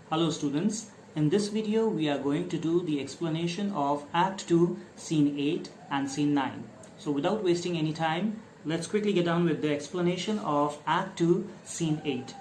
Hello students, in this video we are going to do the explanation of Act 2, Scene 8 and Scene 9. So without wasting any time, let's quickly get down with the explanation of Act 2, Scene 8.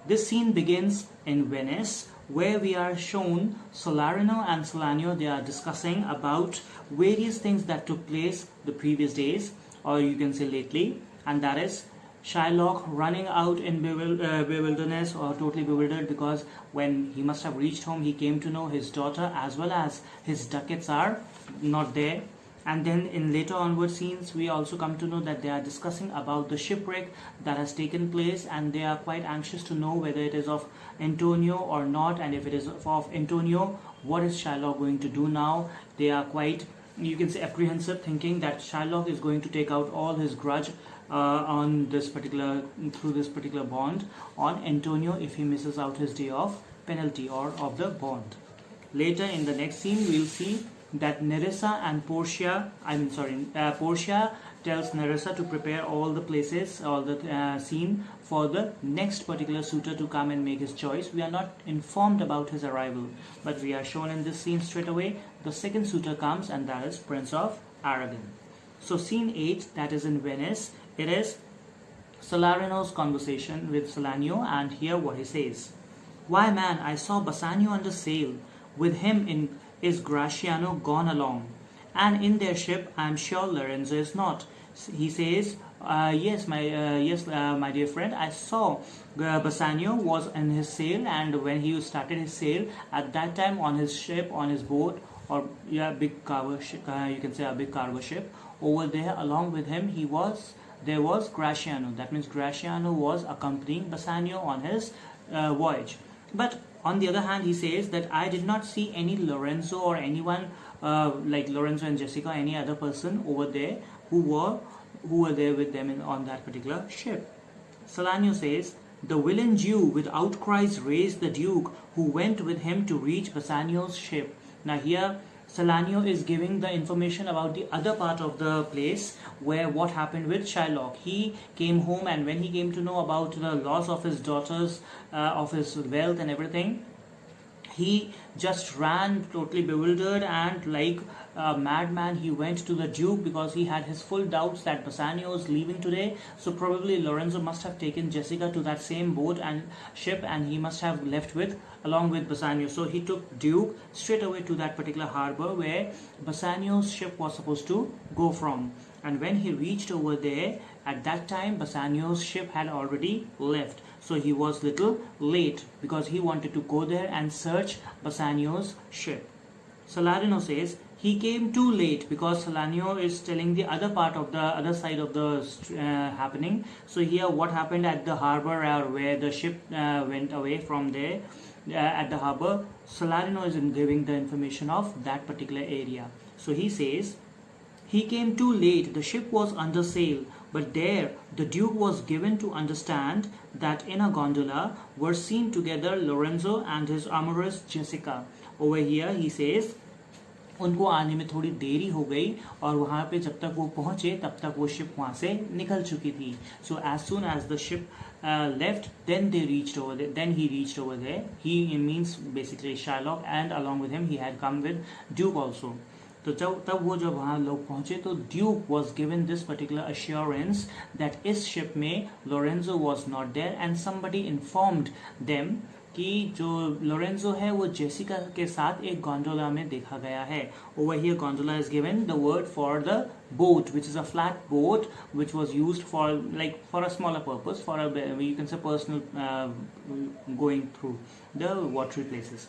This scene begins in Venice, where we are shown Salarino and Salanio. They are discussing about various things that took place the previous days, or you can say lately, and that is Shylock running out in bewilderness or totally bewildered, because when he must have reached home, he came to know his daughter as well as his ducats are not there. And then in later onward scenes, we also come to know that they are discussing about the shipwreck that has taken place, and they are quite anxious to know whether it is of Antonio or not, and if it is of Antonio, what is Shylock going to do now. They are quite, you can say, apprehensive, thinking that Shylock is going to take out all his grudge on this particular bond on Antonio if he misses out his day of penalty or of the bond. Later in the next scene, we'll see that Nerissa and Portia tells Nerissa to prepare all the places, all the scene for the next particular suitor to come and make his choice. We are not informed about his arrival, but we are shown in this scene straight away the second suitor comes, and that is Prince of Arragon. So scene 8, that is in Venice, it is Salarino's conversation with Salanio, and hear what he says. "Why, man, I saw Bassanio under sail. With him is Gratiano gone along, and in their ship I am sure Lorenzo is not." He says, yes, my dear friend, I saw Bassanio was in his sail, and when he started his sail, at that time on his ship, on his boat, or big cargo ship, you can say a big cargo ship, over there along with him there was Gratiano. That means Gratiano was accompanying Bassanio on his voyage. But on the other hand, he says that I did not see any Lorenzo or anyone like Lorenzo and Jessica, any other person over there who were there with them on that particular ship. Salanio says, "The villain Jew with outcries raised the Duke, who went with him to reach Bassanio's ship." Now here Salanio is giving the information about the other part of the place, where what happened with Shylock. He came home, and when he came to know about the loss of his daughters, of his wealth and everything, he just ran totally bewildered, and like a madman he went to the Duke, because he had his full doubts that Bassanio is leaving today. So probably Lorenzo must have taken Jessica to that same boat and ship, and he must have left along with Bassanio. So he took Duke straight away to that particular harbor where Bassanio's ship was supposed to go from. And when he reached over there, at that time Bassanio's ship had already left. So he was little late, because he wanted to go there and search Bassanio's ship. Salarino says he came too late, because Salanio is telling the other part of the other side of the happening. So here what happened at the harbor, where the ship went away from there, at the harbor, Salarino is giving the information of that particular area. So he says he came too late, the ship was under sail, but there the Duke was given to understand that in a gondola were seen together Lorenzo and his amorous Jessica. Over here he says उनको आने में थोड़ी देरी हो गई, और वहाँ पे जब तक वो पहुँचे तब तक वो शिप वहाँ से निकल चुकी थी. So as soon as the ship left, then he reached over there. He means basically Shylock, and along with him he had come with Duke also. तो तब वो जब वहाँ लोग पहुँचे, तो Duke was given this particular assurance that इस ship में Lorenzo was not there, and somebody informed them कि जो लोरेंजो है वो जेसिका के साथ एक गोंडोला में देखा गया है. Over here gondola is given the word for the boat, which is a flat boat which was used for a smaller purpose, for a, you can say, personal going through the watery places.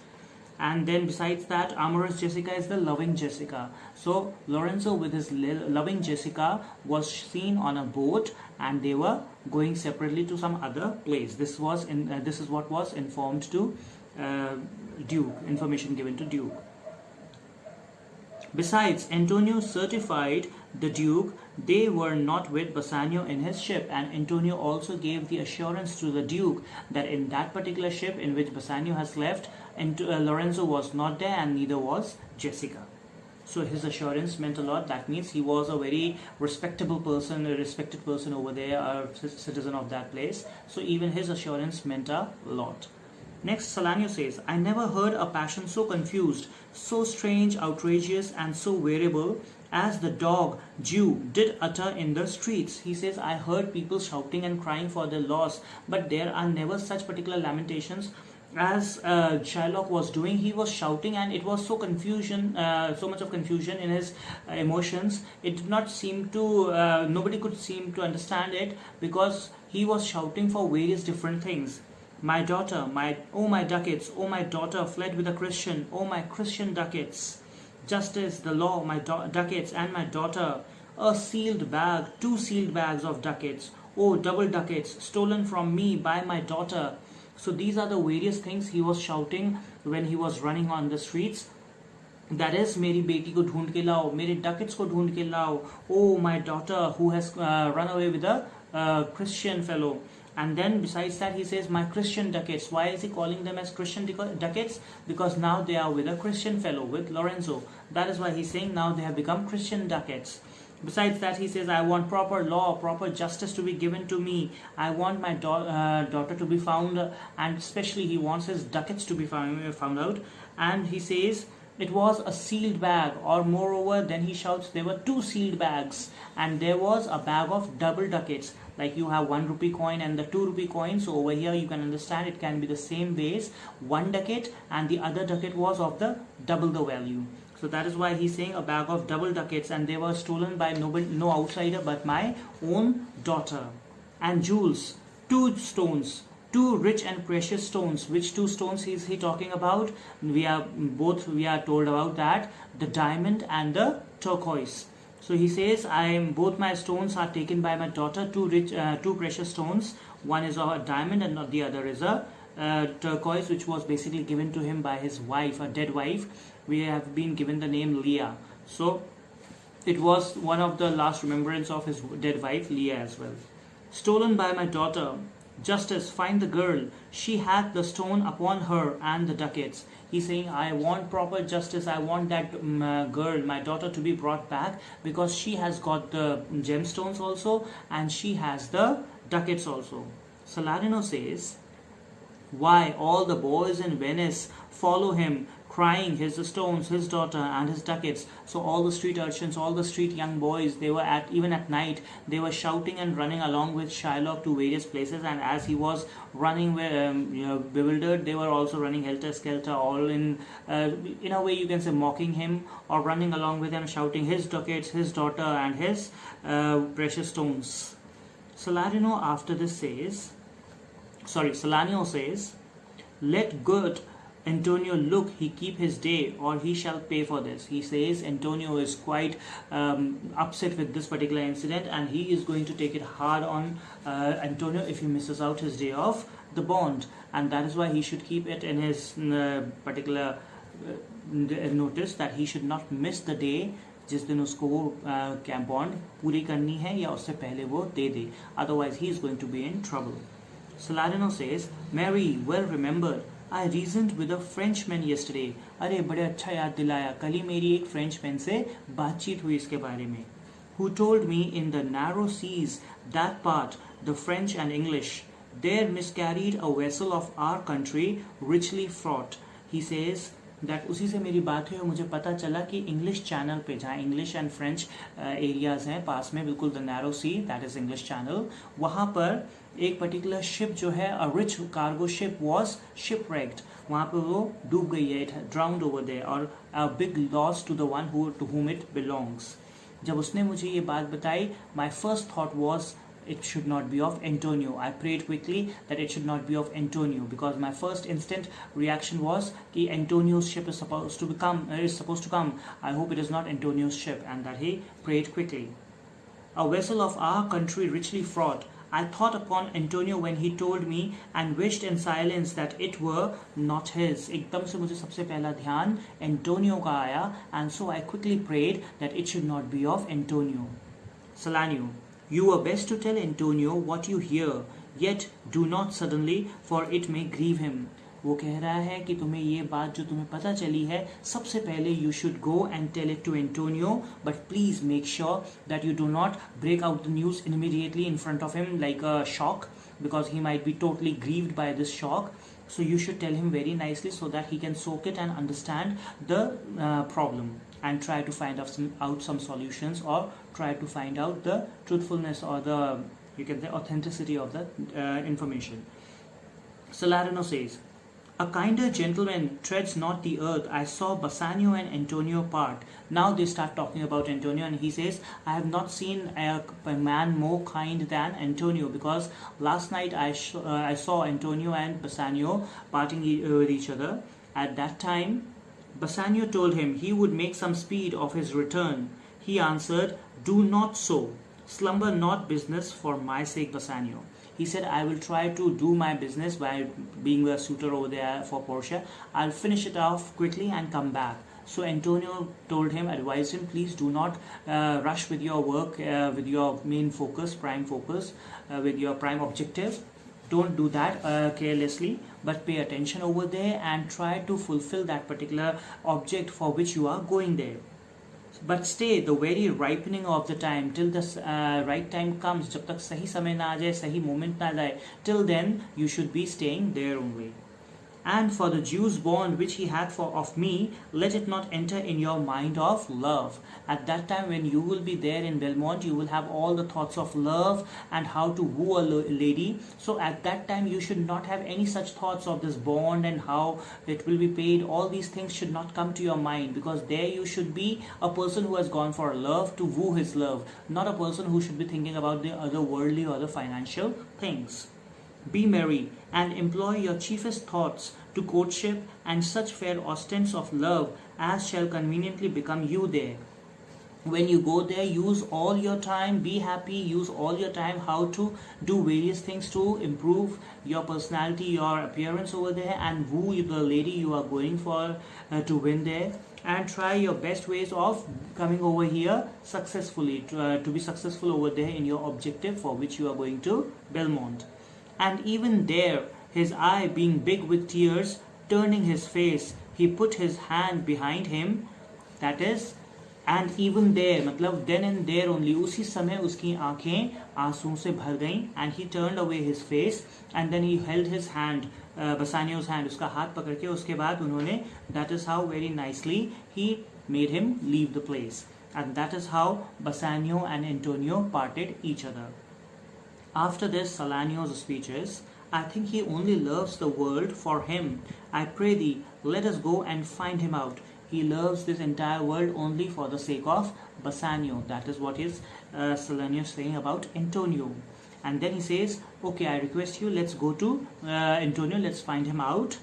And then besides that, amorous Jessica is the loving Jessica. So Lorenzo with his loving Jessica was seen on a boat, and they were going separately to some other place. This is what was informed to Duke, information given to Duke. Besides, Antonio certified the Duke they were not with Bassanio in his ship, and Antonio also gave the assurance to the Duke that in that particular ship in which Bassanio has left, and Lorenzo was not there, and neither was Jessica. So his assurance meant a lot. That means he was a very respectable person, a respected person over there, a citizen of that place. So even his assurance meant a lot. Next, Salanio says, I never heard a passion so confused, so strange, outrageous, and so variable as the dog Jew did utter in the streets. He says, I heard people shouting and crying for their loss, but there are never such particular lamentations as Shylock was doing. He was shouting, and it was so much of confusion in his emotions. It did not seem to, nobody could seem to understand it, because he was shouting for various different things. My daughter, my ducats, oh my daughter fled with a Christian, oh my Christian ducats. Justice, the law, my ducats and my daughter. A sealed bag, 2 sealed bags of ducats, oh double ducats, stolen from me by my daughter. So these are the various things he was shouting when he was running on the streets. That is, मेरी बेटी को ढूंढ के लाओ, मेरे ducats को ढूंढ के लाओ, oh my daughter who has run away with a Christian fellow. And then besides that, he says, my Christian ducats. Why is he calling them as Christian ducats? Because now they are with a Christian fellow, with Lorenzo. That is why he's saying now they have become Christian ducats. Besides that, he says, I want proper law, proper justice to be given to me. I want my daughter to be found, and especially he wants his ducats to be found out. And he says, it was a sealed bag, or moreover, then he shouts, there were 2 sealed bags, and there was a bag of double ducats. Like you have 1 rupee coin and the 2 rupee coin. So over here you can understand it can be the same base, 1 ducat, and the other ducat was of the double the value. So that is why he's saying a bag of double ducats, and they were stolen by no outsider but my own daughter. And jewels, 2 stones, 2 rich and precious stones. Which 2 stones is he talking about? We are told about that, the diamond and the turquoise. So he says, both my stones are taken by my daughter, 2 precious stones. One is a diamond and the other is a turquoise, which was basically given to him by his wife, a dead wife. We have been given the name Leah. So it was one of the last remembrance of his dead wife, Leah as well. Stolen by my daughter. Justice, find the girl. She hath the stone upon her and the ducats. He's saying, I want proper justice. I want that girl, my daughter, to be brought back, because she has got the gemstones also and she has the ducats also. Salarino says, why all the boys in Venice follow him, crying his stones, his daughter and his ducats. So all the street urchins, all the street young boys, they were even at night, they were shouting and running along with Shylock to various places, and as he was running bewildered, they were also running helter-skelter, all in a way you can say mocking him, or running along with him, shouting his ducats, his daughter and his precious stones. Salarino after this says, Salanio says, let good Antonio look, he keep his day, or he shall pay for this. He says Antonio is quite upset with this particular incident, and he is going to take it hard on Antonio if he misses out his day of the bond, and that is why he should keep it in his particular notice, that he should not miss the day जिस दिन उसको वो bond पूरी करनी है या उससे पहले वो दे दे, otherwise he is going to be in trouble. Salarino says, Mary, well remembered, I reasoned with a Frenchman yesterday. अरे बड़े अच्छा याद दिलाया, कल ही मेरी एक Frenchman से बातचीत हुई इसके बारे में. Who told me in the narrow seas, that part, the French and English, there miscarried a vessel of our country, richly fraught. He says that उसी से मेरी बात हुई और मुझे पता चला कि इंग्लिश चैनल पे, जहाँ इंग्लिश एंड फ्रेंच एरियाज हैं पास में, बिल्कुल the narrow sea, that is English channel, वहाँ पर एक पर्टिकुलर शिप जो है, a rich cargo ship was shipwrecked, वहाँ पे वो डूब गई है, इट ड्राउन्ड ओवर देयर, और a big loss to the one to whom it belongs. जब उसने मुझे ये बात बताई, my first thought was it should not be of Antonio. I prayed quickly that it should not be of Antonio, because my first instant reaction was that Antonio's ship is supposed to come. I hope it is not Antonio's ship, and that he prayed quickly. A vessel of our country richly fraught. I thought upon Antonio when he told me, and wished in silence that it were not his. एकदम से मुझे सबसे पहला ध्यान Antonio का आया, and so I quickly prayed that it should not be of Antonio. Salanio, you were best to tell Antonio what you hear, yet do not suddenly, for it may grieve him. वो कह रहा है कि तुम्हें ये बात जो तुम्हें पता चली है, सबसे पहले you should go and tell it to Antonio, but please make sure that you do not break out the news immediately in front of him like a shock, because he might be totally grieved by this shock. So you should tell him very nicely so that he can soak it and understand the problem and try to find out some solutions, or try to find out the truthfulness or the, you can say, authenticity of the information. Salarino says, a kinder gentleman treads not the earth. I saw Bassanio and Antonio part. Now they start talking about Antonio, and he says, I have not seen a man more kind than Antonio, because last night I saw Antonio and Bassanio parting with each other. At that time, Bassanio told him he would make some speed of his return. He answered, do not so. Slumber not business for my sake, Bassanio. He said, I will try to do my business by being the suitor over there for Portia. I'll finish it off quickly and come back. So Antonio told him, advised him, please do not rush with your work, with your main focus, prime focus, with your prime objective. Don't do that carelessly, but pay attention over there and try to fulfill that particular object for which you are going there. But stay the very ripening of the time, till the right time comes, जब तक सही समय ना आ जाए, सही moment ना जाए, till then you should be staying there only. And for the Jew's bond which he had of me, let it not enter in your mind of love. At that time when you will be there in Belmont, you will have all the thoughts of love and how to woo a lady. So at that time you should not have any such thoughts of this bond and how it will be paid. All these things should not come to your mind, because there you should be a person who has gone for love to woo his love, not a person who should be thinking about the other worldly or the financial things. Be merry and employ your chiefest thoughts to courtship and such fair ostents of love as shall conveniently become you there. When you go there, use all your time, be happy, use all your time how to do various things to improve your personality, your appearance over there, and woo the lady you are going for to win there. And try your best ways of coming over here successfully, to be successful over there in your objective for which you are going to Belmont. And even there, his eye being big with tears, turning his face, he put his hand behind him. That is, and even there, मतलब then and there only, उसी समय उसकी आंखें आंसुओं से भर गईं, and he turned away his face, and then he held his hand, Bassanio's hand, उसका हाथ पकड़ के, उसके बाद उन्होंने, that is how very nicely he made him leave the place. And that is how Bassanio and Antonio parted each other. After this, Salanio's speeches, I think he only loves the world for him. I pray thee, let us go and find him out. He loves this entire world only for the sake of Bassanio. That is what is Salanio saying about Antonio. And then he says, okay, I request you, let's go to Antonio, let's find him out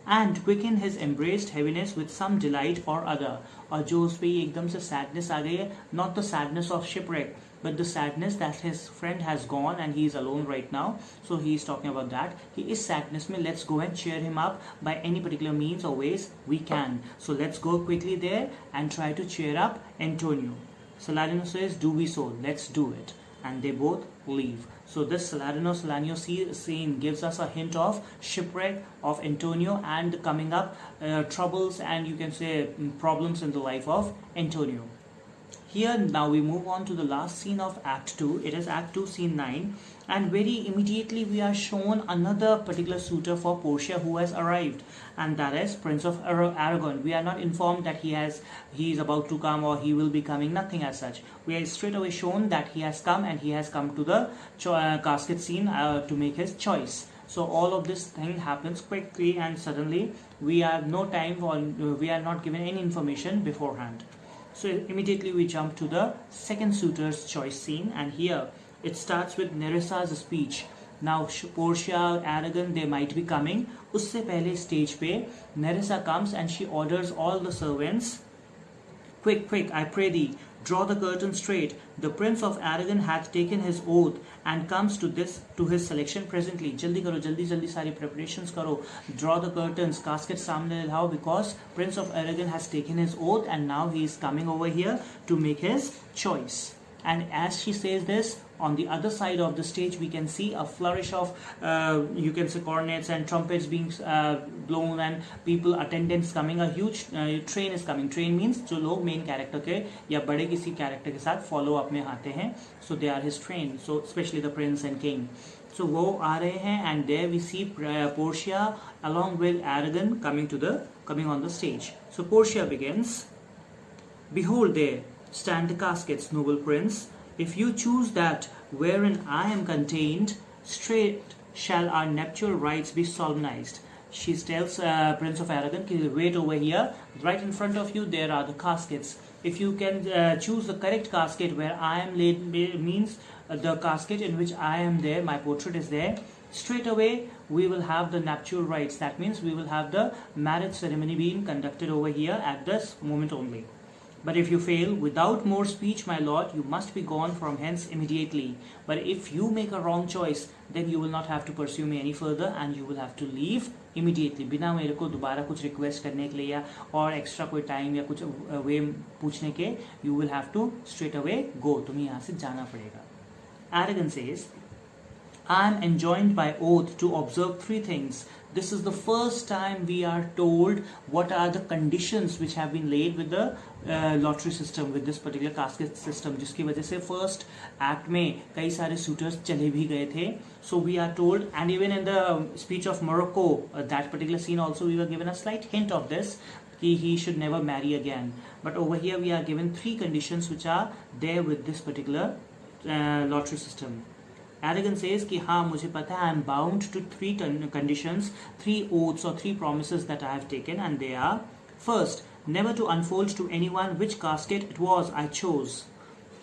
and quicken his embraced heaviness with some delight or other. और जो उस पे एकदम से sadness आ गई है, not the sadness of shipwreck, but the sadness that his friend has gone and he is alone right now. So he is talking about that. He is sadness में, let's go and cheer him up by any particular means or ways we can. So let's go quickly there and try to cheer up Antonio. Salarino says, do we so, let's do it. And they both leave. So this Salarino-Salanio scene gives us a hint of shipwreck of Antonio and the coming up troubles and you can say problems in the life of Antonio. Here now we move on to the last scene of Act 2. It is Act 2, Scene 9. And very immediately we are shown another particular suitor for Portia who has arrived. And that is Prince of Arragon. We are not informed that he is about to come or he will be coming. Nothing as such. We are straight away shown that he has come and he has come to the casket scene to make his choice. So all of this thing happens quickly and suddenly. We have no time for, we are not given any information beforehand. So immediately we jump to the second suitor's choice scene, and here it starts with Neresa's speech. Now Portia, Arragon, they might be coming. उससे पहले stage पे Neresa comes and she orders all the servants, quick, quick, I pray thee, draw the curtain straight. The Prince of Arragon hath taken his oath and comes to his selection presently. जल्दी करो, जल्दी जल्दी सारी preparations करो. Draw the curtains, casket सामने लाओ, because Prince of Arragon has taken his oath and now he is coming over here to make his choice. And as she says this, on the other side of the stage we can see a flourish of you can say cornets and trumpets being blown and people, attendants coming. A huge train is coming. Train means जो लोग main character के या बड़े किसी character के साथ follow up में आते हैं, so they are his train, so especially the prince and king. So वो आ रहे हैं, and there we see Portia along with Arragon coming on the stage. So Portia begins, "Behold, there stand the caskets, noble prince. If you choose that wherein I am contained, straight shall our nuptial rites be solemnized." She tells Prince of Arragon, "Wait over here. Right in front of you, there are the caskets. If you can choose the correct casket where I am laid, means the casket in which I am there, my portrait is there, straight away we will have the nuptial rites. That means we will have the marriage ceremony being conducted over here at this moment only. But if you fail, without more speech, my lord, you must be gone from hence immediately. But if you make a wrong choice, then you will not have to pursue me any further, and you will have to leave immediately." बिना मेरे को दोबारा कुछ request करने के लिए या और एक्स्ट्रा कोई टाइम या कुछ वे पूछने के, you will have to straight away go. तुम्हें यहाँ से जाना पड़ेगा. Arragon says, "I am enjoined by oath to observe 3 things." This is the first time we are told what are the conditions which have been laid with the lottery system, with this particular casket system, जिसकी वजह से first act में कई सारे suitors चले भी गए थे. So we are told, and even in the speech of Morocco, that particular scene also we were given a slight hint of this, कि he should never marry again. But over here we are given 3 conditions which are there with this particular lottery system. Arragon says कि हाँ मुझे पता है, I am bound to 3 conditions, 3 oaths or 3 promises that I have taken, and they are: first, never to unfold to anyone which casket it was I chose.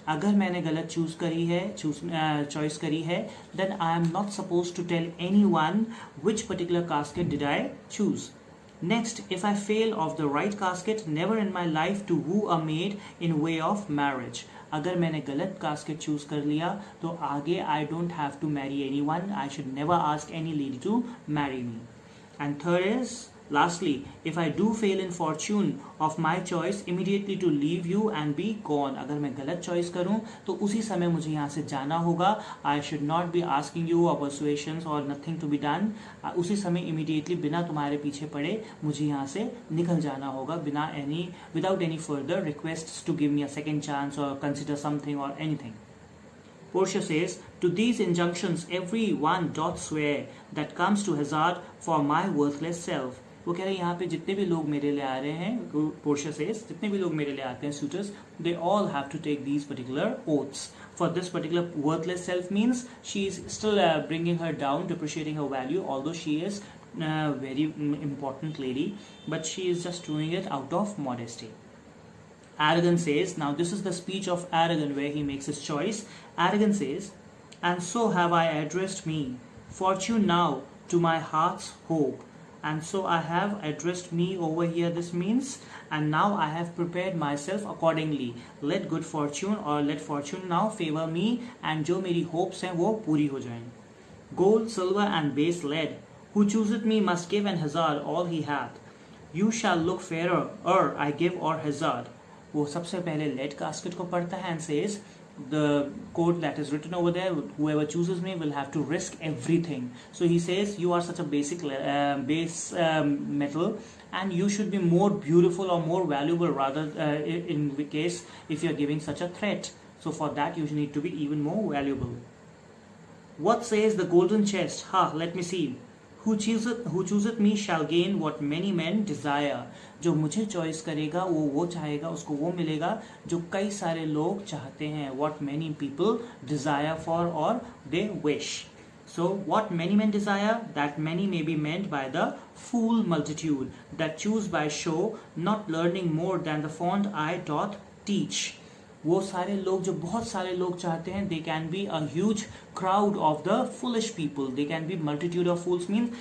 अगर मैंने गलत choice करी है, then I am not supposed to tell anyone which particular casket did I choose. Next, if I fail of the right casket, never in my life to woo a maid in way of marriage. अगर मैंने गलत casket choose कर लिया तो आगे I don't have to marry anyone, I should never ask any lady to marry me. And third is lastly, if I do fail in fortune of my choice, immediately to leave you and be gone. अगर मैं गलत choice करूं तो उसी समय मुझे यहाँ से जाना होगा. I should not be asking you or persuasions or nothing to be done. उसी समय immediately बिना तुम्हारे पीछे पड़े मुझे यहाँ से निकल जाना होगा, without any further requests to give me a second chance or consider something or anything. Portia says, "To these injunctions every one doth swear that comes to hazard for my worthless self." वो कह रहे हैं यहाँ पे जितने भी लोग मेरे लिए आ रहे हैं, Portia says, जितने भी लोग मेरे लिए आते हैं suitors, they all have to take these particular oaths. For this particular worthless self means she is still bringing her down, depreciating her value, although she is a very important lady, but she is just doing it out of modesty. Arragon says, now this is the speech of Arragon where he makes his choice. Arragon says, "And so have I addressed me, fortune now to my heart's hope." And so I have addressed me over here, this means, and now I have prepared myself accordingly. Let good fortune or let fortune now favor me, and जो मेरी hopes हैं वो पूरी हो जाएं. Gold, silver and base lead, who chooseth me must give and hazard all he hath. You shall look fairer, I give or hazard. वो सबसे पहले lead casket को पढ़ता है and says, the quote that is written over there, whoever chooses me will have to risk everything. So he says, you are such a basic base metal, and you should be more beautiful or more valuable rather in case if you are giving such a threat. So for that you need to be even more valuable. What says the golden chest? Let me see. Who chooseth me shall gain what many men desire. जो मुझे choice करेगा वो चाहेगा, उसको वो मिलेगा जो कई सारे लोग चाहते हैं. What many people desire for or they wish. So what many men desire, that many may be meant by the fool multitude that choose by show, not learning more than the fond eye doth teach. वो सारे लोग जो बहुत सारे लोग चाहते हैं, they can be a huge crowd of the foolish people. They can be multitude of fools means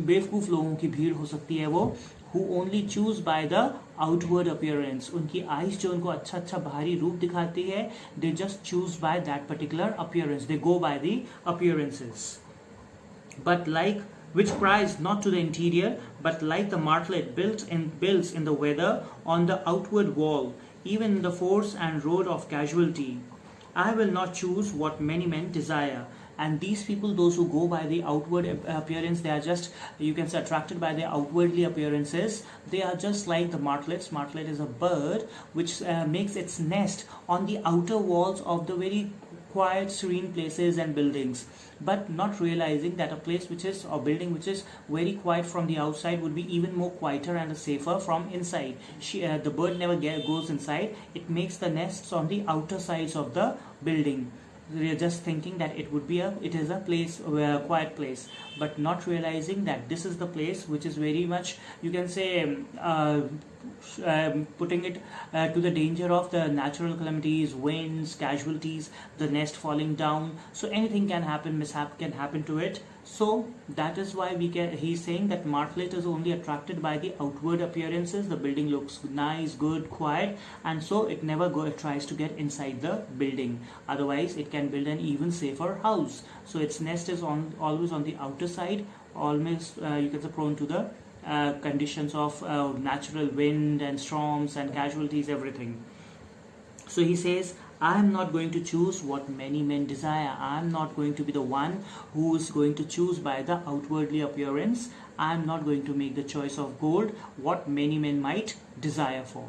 बेवकूफ लोगों की भीड़ हो सकती है वो, who only choose by the outward appearance. उनकी eyes जो उनको अच्छा अच्छा बाहरी रूप दिखाती है, they just choose by that particular appearance. They go by the appearances. But like which cries not to the interior, but like the martlet builds in the weather on the outward wall, even in the force and road of casualty. I will not choose what many men desire. And these people, those who go by the outward appearance, they are just, you can say, attracted by their outwardly appearances. They are just like the martlets. Martlet is a bird which makes its nest on the outer walls of the very quiet, serene places and buildings, but not realizing that a place which is, or building which is very quiet from the outside would be even more quieter and safer from inside. The bird never goes inside. It makes the nests on the outer sides of the building. We are just thinking that it is a place, a quiet place, but not realizing that this is the place which is very much, you can say, putting it to the danger of the natural calamities, winds, casualties, the nest falling down. So anything can happen, mishap can happen to it. So that is why he's saying that martlet is only attracted by the outward appearances. The building looks nice, good, quiet, and so it never tries to get inside the building. Otherwise it can build an even safer house. So its nest is always on the outer side, almost you can say prone to the conditions of natural wind and storms and casualties, everything. So he says, I am not going to choose what many men desire. I am not going to be the one who is going to choose by the outwardly appearance. I am not going to make the choice of gold what many men might desire for.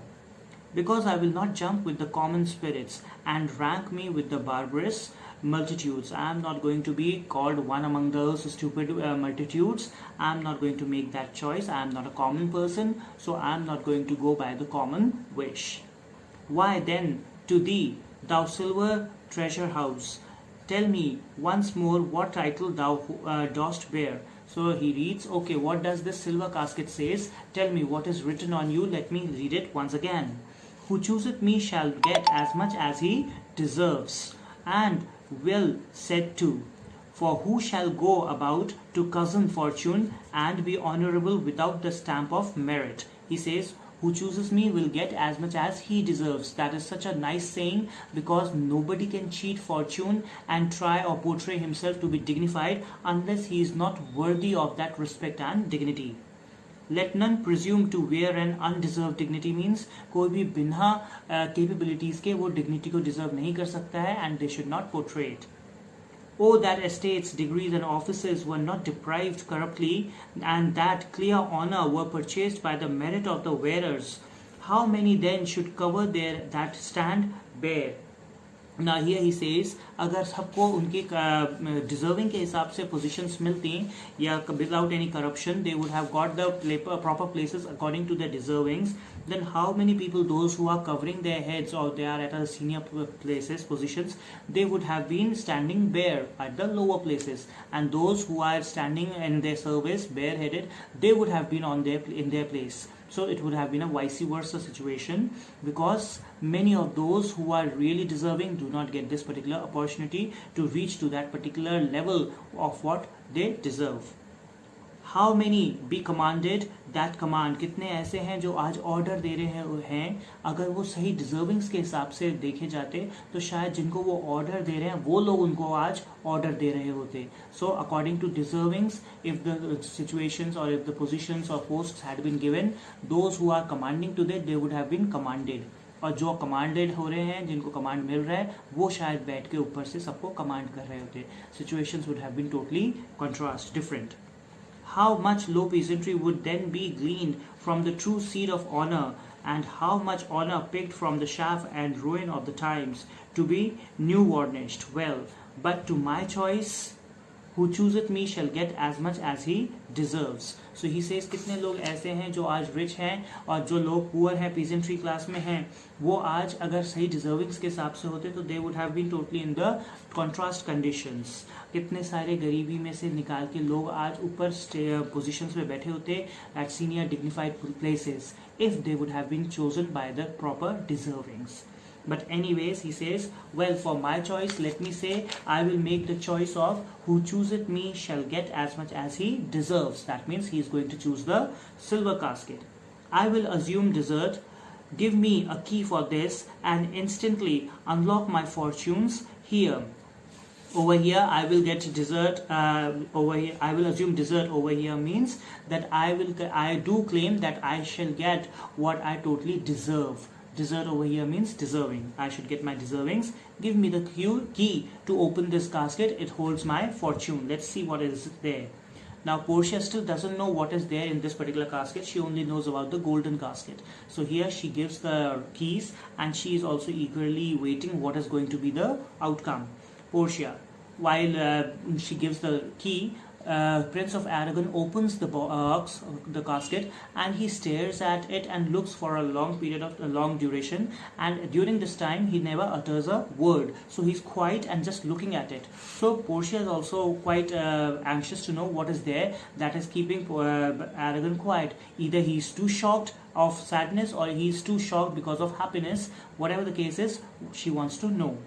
Because I will not jump with the common spirits and rank me with the barbarous multitudes. I am not going to be called one among those stupid multitudes. I am not going to make that choice. I am not a common person, so I am not going to go by the common wish. Why then to thee, thou silver treasure house, tell me once more what title thou dost bear. So he reads, okay, what does this silver casket says? Tell me what is written on you. Let me read it once again. Who chooseth me shall get as much as he deserves, and well said too. For who shall go about to cozen fortune and be honorable without the stamp of merit? He says, who chooses me will get as much as he deserves. That is such a nice saying, because nobody can cheat fortune and try or portray himself to be dignified unless he is not worthy of that respect and dignity. Let none presume to wear an undeserved dignity means कोई भी बिना capabilities के वो dignity को deserve नहीं कर सकता है, and they should not portray it. Oh, that estates, degrees and offices were not deprived corruptly, and that clear honor were purchased by the merit of the wearers. How many then should cover that stand bare? Now here he says, अगर सबको उनके deserving के हिसाब से positions मिलती या without any corruption, they would have got the proper places according to their deservings, then how many people, those who are covering their heads or they are at a senior places, positions, they would have been standing bare at the lower places, and those who are standing in their service bareheaded, they would have been in their place. So it would have been a vice versa situation, because many of those who are really deserving do not get this particular opportunity to reach to that particular level of what they deserve. How many be commanded that command? कितने ऐसे हैं जो आज order दे रहे हैं, अगर वो सही डिजर्विंग्स के हिसाब से देखे जाते तो शायद जिनको वो ऑर्डर दे रहे हैं वो लोग उनको आज ऑर्डर दे रहे होते. So according to deservings, if the situations or if the positions or posts had been given, those who are commanding to that, they would have been commanded. और जो कमांडेड हो रहे हैं, जिनको कमांड मिल रहा है, वो शायद बैठ के ऊपर से सबको कमांड कर रहे होते. Situations would have been totally contrast, different. How much low peasantry would then be gleaned from the true seed of honor, and how much honor picked from the chaff and ruin of the times, to be new varnished. Well, but to my choice, who chooseth me shall get as much as he deserves. So he says, कितने लोग ऐसे हैं जो आज rich हैं और जो लोग poor हैं, peasantry class में हैं, वो आज अगर सही deservings के हिसाब से होते तो they would have been totally in the contrast conditions. कितने सारे गरीबी में से निकाल के लोग आज ऊपर positions में बैठे होते at senior dignified places if they would have been chosen by the proper deservings. But anyways, he says, well, for my choice, let me say, I will make the choice of who chooseth me shall get as much as he deserves. That means he is going to choose the silver casket. I will assume desert. Give me a key for this and instantly unlock my fortunes here. Over here, I will get desert. Over here, I will assume desert over here means that I do claim that I shall get what I totally deserve. Desert over here means deserving. I should get my deservings. Give me the key to open this casket. It holds my fortune. Let's see what is there. Now Portia still doesn't know what is there in this particular casket. She only knows about the golden casket. So here she gives the keys and she is also eagerly waiting what is going to be the outcome. Portia, while she gives the key, Prince of Arragon opens the box, the casket, and he stares at it and looks for a long duration. And during this time, he never utters a word. So he's quiet and just looking at it. So Portia is also quite anxious to know what is there that is keeping Arragon quiet. Either he's too shocked of sadness or he's too shocked because of happiness. Whatever the case is, she wants to know.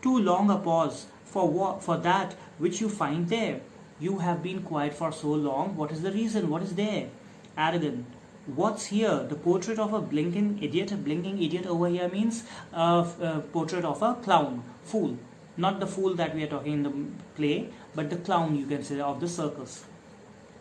Too long a pause for what? For that which you find there. You have been quiet for so long. What is the reason? What is there? Arragon. What's here? The portrait of a blinking idiot. A blinking idiot over here means a portrait of a clown, fool. Not the fool that we are talking in the play, but the clown, you can say, of the circus.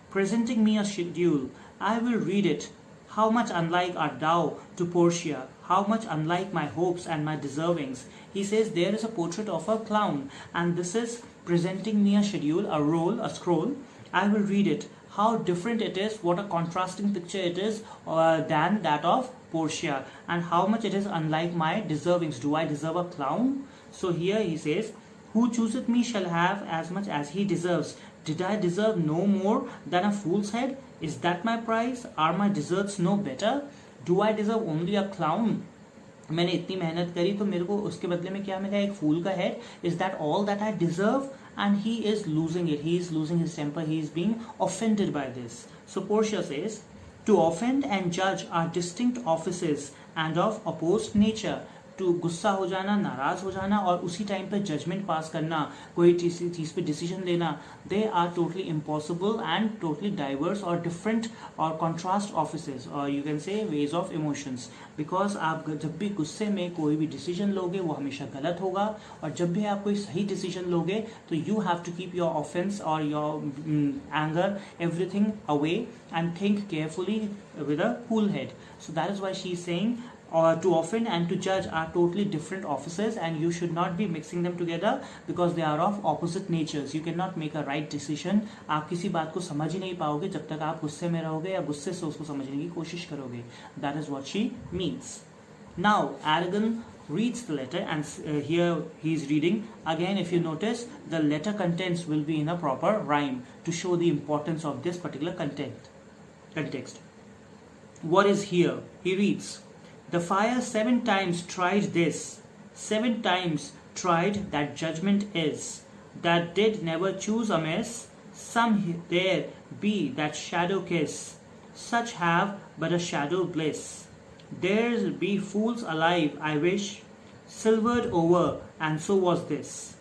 Presenting me a schedule. I will read it. How much unlike art thou to Portia? How much unlike my hopes and my deservings? He says there is a portrait of a clown, and this is presenting me a schedule, a roll, a scroll. I will read it. How different it is, what a contrasting picture it is than that of Portia, and how much it is unlike my deservings. Do I deserve a clown? So here he says, who chooseth me shall have as much as he deserves. Did I deserve no more than a fool's head? Is that my price? Are my deserts no better? Do I deserve only a clown? मैंने इतनी मेहनत करी तो मेरे को उसके बदले में क्या मिला? एक फूल का head. Is that all that I deserve? And he is losing it. He is losing his temper. He is being offended by this. So Portia says, to offend and judge are distinct offices and of opposed nature. टू गुस्सा हो जाना, नाराज हो जाना और उसी time पे जजमेंट पास करना, कोई चीज़ पे डिसीजन लेना, they are totally impossible and totally diverse और डिफरेंट और कॉन्ट्रास्ट ऑफिसेज और you can say ways of emotions. Because आप जब भी गुस्से में कोई भी डिसीजन लोगे वो हमेशा गलत होगा, और जब भी आप कोई सही डिसीजन लोगे तो you have to keep your offence और your anger everything away and think carefully with a cool head. So that is why she is saying to offend and to judge are totally different offices, and you should not be mixing them together because they are of opposite natures. You cannot make a right decision. आप किसी बात को समझ ही नहीं पाओगे जब तक आप गुस्से में रहोगे या गुस्से से उसको समझने की कोशिश करोगे. That is what she means. Now Arragon reads the letter, and here he is reading again. If you notice, the letter contents will be in a proper rhyme to show the importance of this particular context. What is here? He reads, the fire 7 times tried this, 7 times tried that judgment is, that did never choose amiss, some there be that shadow kiss, such have but a shadow bliss. There be fools alive, I wish, silvered over, and so was this.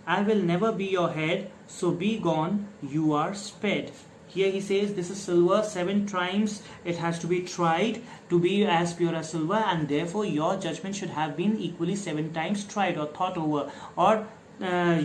I will never be your head, so be gone, you are sped. Here he says this is silver 7 times. It has to be tried to be as pure as silver, and therefore your judgment should have been equally 7 times tried or thought over, or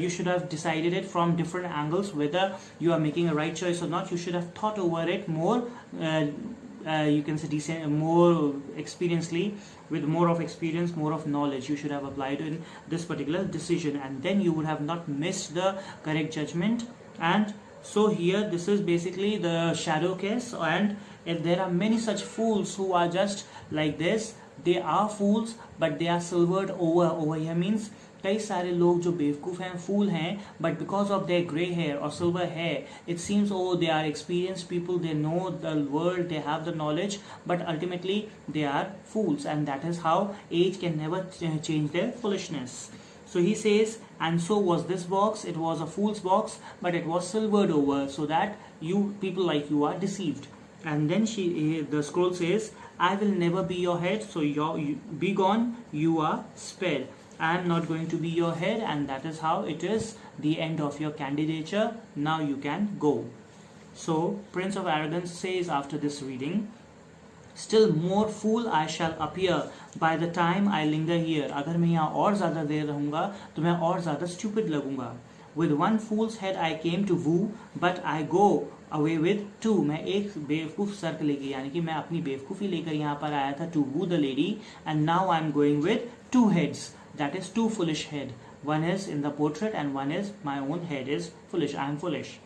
you should have decided it from different angles whether you are making a right choice or not. You should have thought over it more. You can say more experiencely, with more of experience, more of knowledge. You should have applied in this particular decision, and then you would have not missed the correct judgment. And so here this is basically the shadow case, and if there are many such fools who are just like this, they are fools but they are silvered over. Over here means कई सारे लोग जो बेवकूफ़ हैं, फूल हैं, but because of their grey hair or silver hair, it seems they are experienced people, they know the world, they have the knowledge, but ultimately they are fools, and that is how age can never change their foolishness. So he says, and so was this box. It was a fool's box, but it was silvered over, so that you people like you are deceived. And then the scroll says, I will never be your head, so you be gone, you are spared. I am not going to be your head, and that is how it is the end of your candidature. Now you can go. So Prince of Arragon says after this reading, still more fool I shall appear by the time I linger here. अगर मैं यहाँ और ज़्यादा देर रहूँगा तो मैं और ज़्यादा stupid लगूँगा. With one fool's head I came to woo, but I go away with two. मैं एक बेवकूफ सर को लेके, यानी कि मैं अपनी बेवकूफी लेकर यहाँ पर आया था to woo the lady, and now I'm going with two heads. That is two foolish head. One is in the portrait and one is my own head is foolish. I am foolish.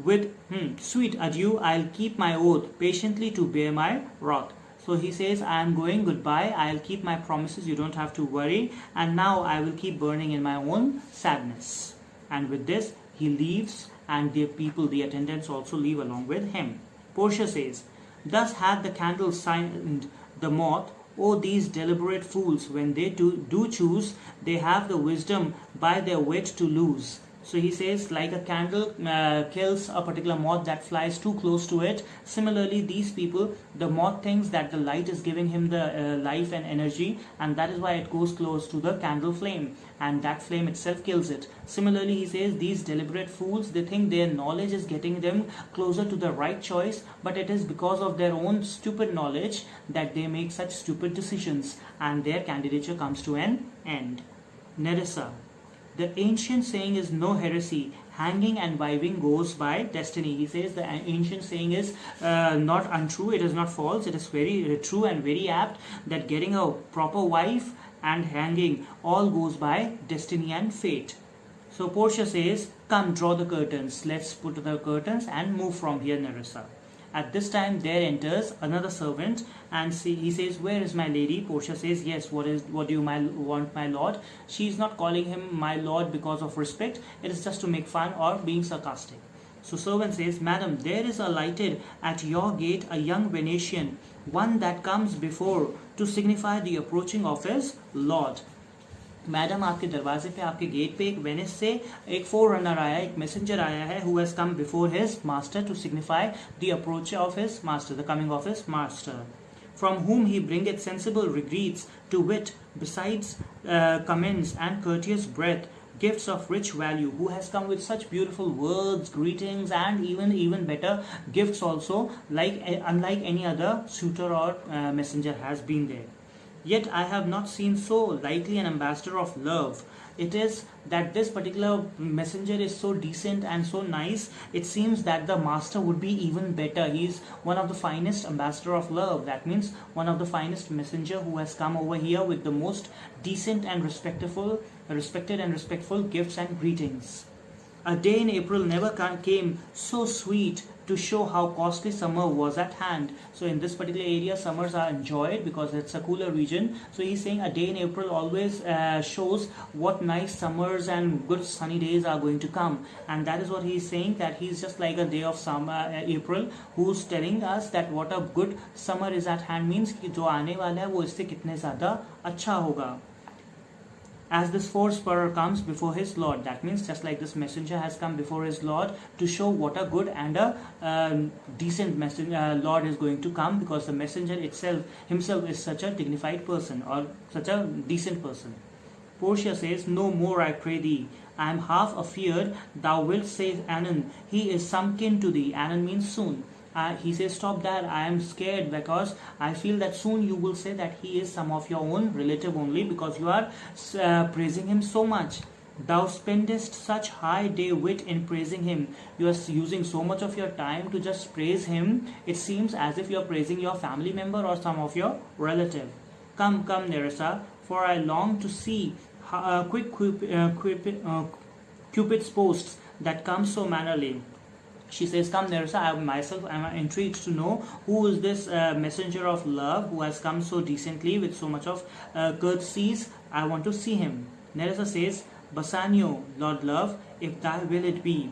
With sweet adieu, I'll keep my oath patiently to bear my wrath. So he says, I am going, goodbye, I'll keep my promises, you don't have to worry, and now I will keep burning in my own sadness. And with this, he leaves, and the people, the attendants also leave along with him. Portia says, thus had the candle signed the moth. Oh, these deliberate fools, when they do choose, they have the wisdom by their wit to lose. So he says, like a candle kills a particular moth that flies too close to it. Similarly, these people, the moth thinks that the light is giving him the life and energy, and that is why it goes close to the candle flame, and that flame itself kills it. Similarly, he says, these deliberate fools, they think their knowledge is getting them closer to the right choice, but it is because of their own stupid knowledge that they make such stupid decisions, and their candidature comes to an end. Nerissa. The ancient saying is no heresy. Hanging and wiving goes by destiny. He says the ancient saying is not untrue. It is not false. It is very true and very apt that getting a proper wife and hanging all goes by destiny and fate. So Portia says, come, draw the curtains. Let's put the curtains and move from here, Nerissa. At this time there enters another servant, and he says, where is my lady? Portia says, yes, what do you want, my lord? She is not calling him my lord because of respect. It is just to make fun or being sarcastic. So servant says, madam, there is alighted at your gate a young Venetian, one that comes before to signify the approaching of his lord. Madam, आपके दरवाजे पे, आपके gate पे एक Venice से एक four runner आया, एक मैसेंजर आया है, who has come before his master to signify the approach of his master, the coming of his master, from whom he bringeth sensible regrets, to wit, besides commends and courteous breath, gifts of rich value, who has come with such beautiful words, greetings, and even better gifts also, like unlike any other suitor or messenger has been there. Yet I have not seen so likely an ambassador of love. It is that this particular messenger is so decent and so nice, it seems that the master would be even better. He is one of the finest ambassador of love. That means one of the finest messenger who has come over here with the most decent and respected and respectful gifts and greetings. A day in April never came so sweet to show how costly summer was at hand. So in this particular area, summers are enjoyed because it's a cooler region. So he's saying a day in April always shows what nice summers and good sunny days are going to come. And that is what he's saying, that he's just like a day of summer, April, who's telling us that what a good summer is at hand, means कि जो आने वाला है वो इससे कितने ज़्यादा अच्छा होगा. As this force-bearer comes before his lord, that means just like this messenger has come before his lord to show what a good and a decent lord is going to come, because the messenger himself is such a dignified person or such a decent person. Portia says, no more I pray thee. I am half afeard thou wilt say anon, he is some kin to thee. Anon means soon. He says, stop that, I am scared because I feel that soon you will say that he is some of your own relative only, because you are praising him so much. Thou spendest such high day wit in praising him. You are using so much of your time to just praise him. It seems as if you are praising your family member or some of your relative. Come, Nerissa, for I long to see Cupid's posts that come so mannerly. She says, come, Nerissa, I myself am intrigued to know who is this messenger of love who has come so decently with so much of courtesies. I want to see him. Nerissa says, Bassanio, Lord Love, if thy will it be.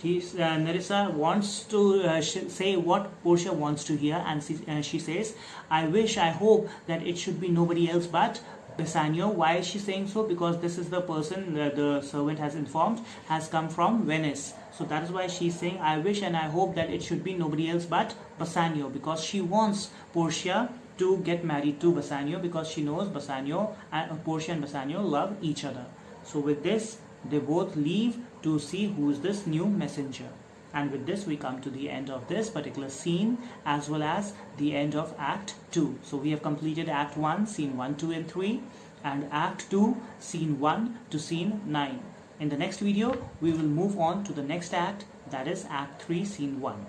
Nerissa wants to say what Portia wants to hear, and she says, I wish, I hope that it should be nobody else but Bassanio. Why is she saying so? Because this is the person the servant has informed has come from Venice. So that is why she's saying, I wish and I hope that it should be nobody else but Bassanio, because she wants Portia to get married to Bassanio, because she knows Bassanio and Portia and Bassanio love each other. So with this, they both leave to see who is this new messenger. And with this, we come to the end of this particular scene, as well as the end of Act 2. So we have completed Act 1, Scene 1, 2 and 3, and Act 2, Scene 1 to Scene 9. In the next video, we will move on to the next act, that is Act 3, Scene 1.